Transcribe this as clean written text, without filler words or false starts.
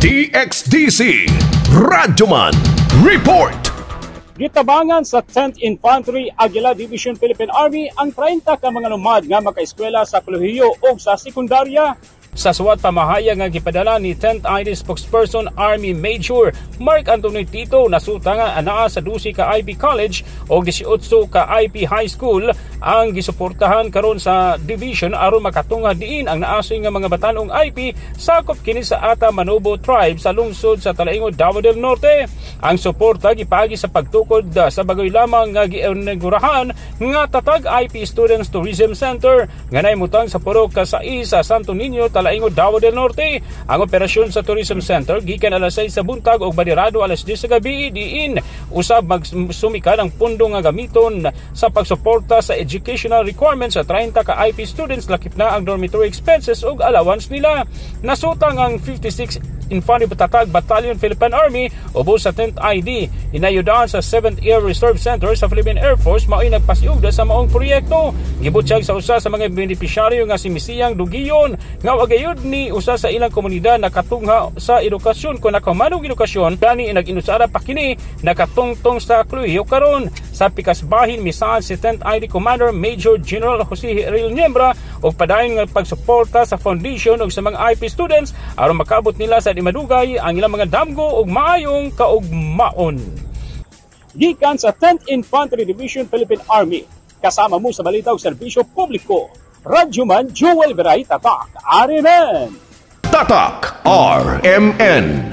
DXDC Radyoman Report. Gitabangan sa 10th Infantry Aguila Division Philippine Army ang 30 ka mga lumad nga makaeskwela sa kolehiyo o sa sekundarya. Sa suwat pamahayag nga gipadala ni 10th ID spokesperson Army Major Mark Anthony Tito, nasuta nga anaa sa 12 ka IP College o 18 ka IP High School ang gisuportahan karon sa division aron makatunga diin ang naasoy nga mga batanong IP sakop kini sa Ata Manobo Tribe sa lungsod sa Talaingod, Davao del Norte. Ang suporta gipaagi sa pagtukod sa bagoy lamang nga giinagurahan nga tatag IP Students Tourism Center nga naimutang sa purok sa isa Santo Niño, Talaingod, Davao del Norte. Ang operasyon sa Tourism Center gikan alas 6 sa buntag ug badirado alas 10 sa gabi diin usab magsumika ang pundo nga gamiton sa pagsuporta sa educational requirements sa 30 ka IP students, lakip na ang dormitory expenses ug allowance nila. Nasutang ang 56 Infantry Batatag Battalion Philippine Army ubos sa 10th ID inayudahan sa 7th Air Reserve Center sa Philippine Air Force mao'y nagpasiugda sa maong proyekto. Gibutyag sa usa sa mga benepisyaryo nga si Misiyang Dugiyon nga wagayud ni usa sa ilang komunidad nakatungha sa edukasyon kung nakamanong edukasyon gani nag-inusara pa kini nakatungtong sa kolehiyo karon. Sa pikasbahin misahan si 10th ID Commander Major General Jose Heril Niembra og padayon nga pagsuporta sa foundation ug sa mga IP students aron makaabot nila sa imadugay ang ilang mga damgo ug maayong kaugmaon. Gikan sa 10th Infantry Division Philippine Army, kasama mo sa balita ug serbisyo publiko, Radyoman Joel Veray Tatak, RMN. Tatak RMN.